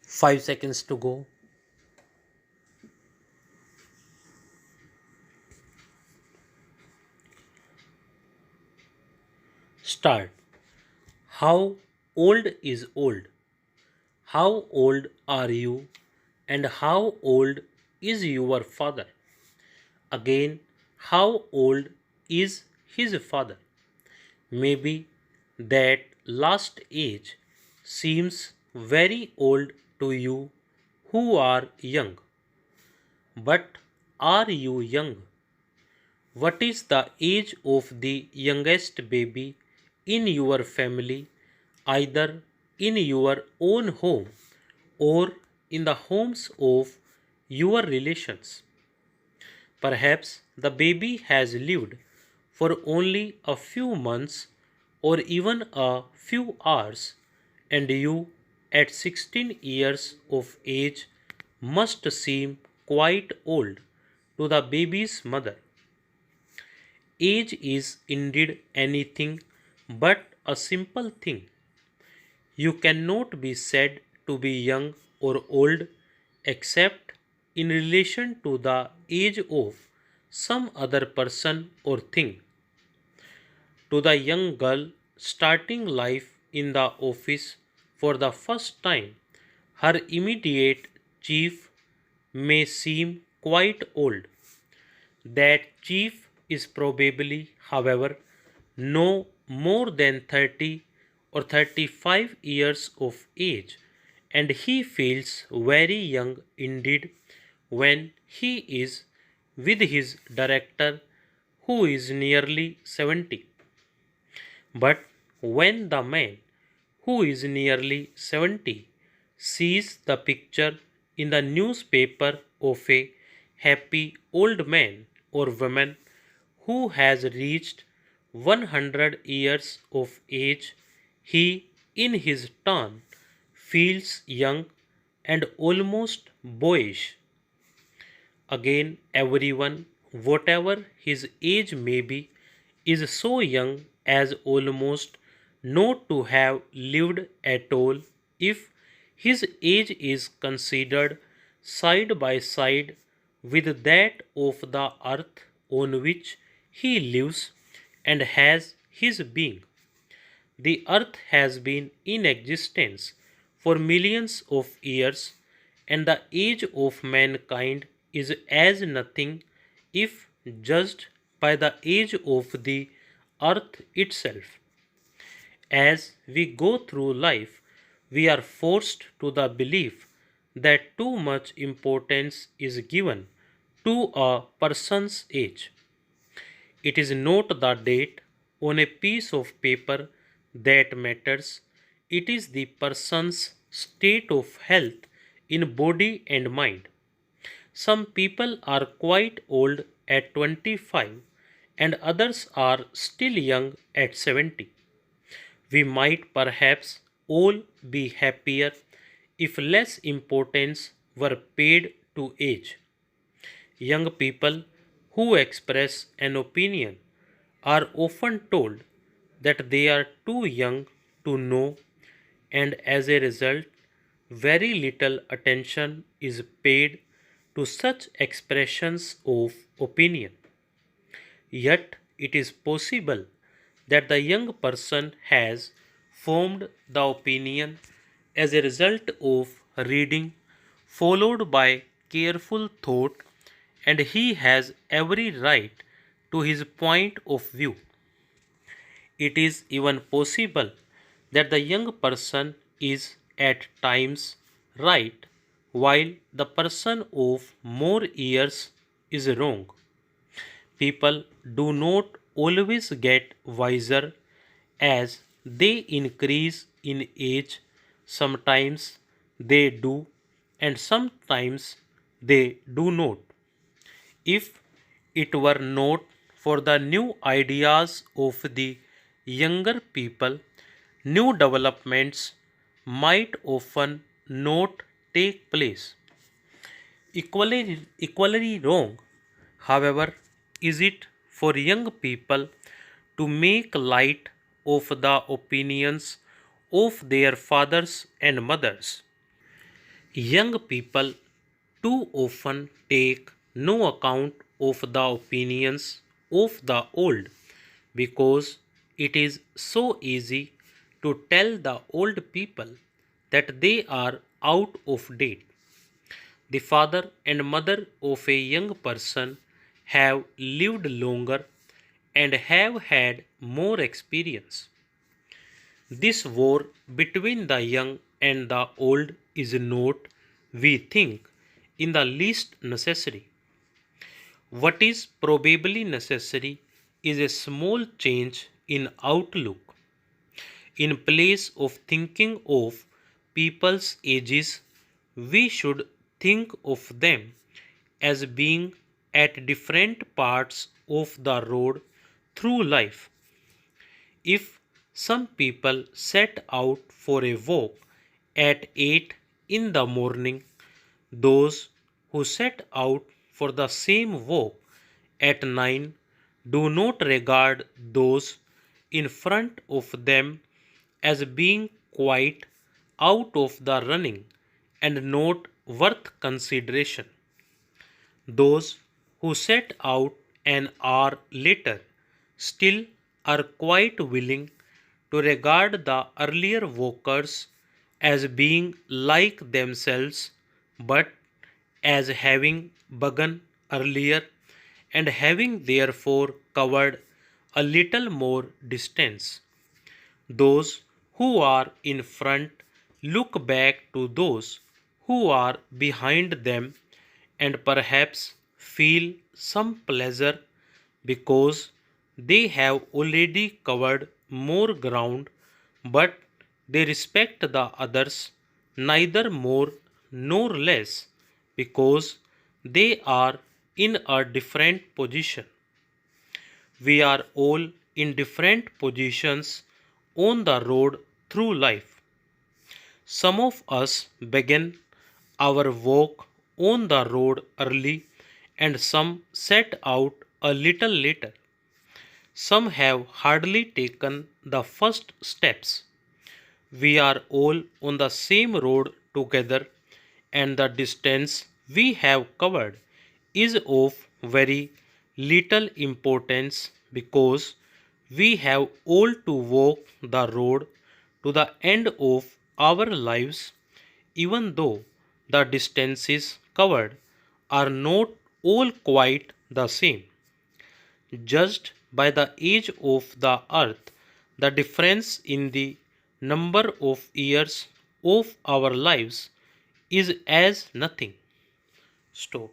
5 seconds to go. Start. How old is old? How old are you? And how old is your father? Again, how old is his father? Maybe that last age seems very old to you who are young. But are you young? What is the age of the youngest baby in your family, either in your own home or in the homes of your relations? Perhaps the baby has lived for only a few months or even a few hours, and you, at 16 years of age, must seem quite old to the baby's mother. Age is indeed anything but a simple thing. You cannot be said to be young or old except in relation to the age of some other person or thing. To the young girl starting life in the office for the first time, her immediate chief may seem quite old. That chief is probably, however, no more than 30 or 35 years of age, and he feels very young indeed when he is with his director who is nearly 70. But when the man who is nearly 70 sees the picture in the newspaper of a happy old man or woman who has reached 100 years of age, he in his turn feels young and almost boyish. Again, everyone, whatever his age may be, is so young as almost not to have lived at all if his age is considered side by side with that of the earth on which he lives and has his being. The earth has been in existence for millions of years, and the age of mankind is as nothing if judged by the age of the earth itself. As we go through life, we are forced to the belief that too much importance is given to a person's age. It is not the date on a piece of paper that matters, it is the person's state of health in body and mind. Some people are quite old at 25 and others are still young at 70. We might perhaps all be happier if less importance were paid to age. Young people who express an opinion are often told that they are too young to know, and as a result, very little attention is paid to such expressions of opinion. Yet, it is possible that the young person has formed the opinion as a result of reading, followed by careful thought, and he has every right to his point of view. It is even possible that the young person is at times right, while the person of more years is wrong. People do not always get wiser as they increase in age. Sometimes they do, and sometimes they do not. If it were not for the new ideas of the younger people, new developments might often not take place. Equally wrong, however, is it for young people to make light of the opinions of their fathers and mothers. Young people too often take no account of the opinions of the old because it is so easy to tell the old people that they are out of date. The father and mother of a young person have lived longer and have had more experience. This war between the young and the old is not, we think, in the least necessary. What is probably necessary is a small change in outlook. In place of thinking of people's ages, we should think of them as being at different parts of the road through life. If some people set out for a walk at 8 in the morning, those who set out for the same walk at 9 do not regard those in front of them as being quite out of the running and not worth consideration. Those who set out an hour later still are quite willing to regard the earlier walkers as being like themselves but as having begun earlier and having therefore covered a little more distance. Those who are in front look back to those who are behind them and perhaps feel some pleasure because they have already covered more ground, but they respect the others neither more nor less because they are in a different position. We are all in different positions on the road through life. Some of us begin our walk on the road early and some set out a little later. Some have hardly taken the first steps. We are all on the same road together, and the distance we have covered is of very little importance because we have all to walk the road to the end of our lives, even though the distances covered are not all quite the same. Judged by the age of the earth, the difference in the number of years of our lives is as nothing. Stop.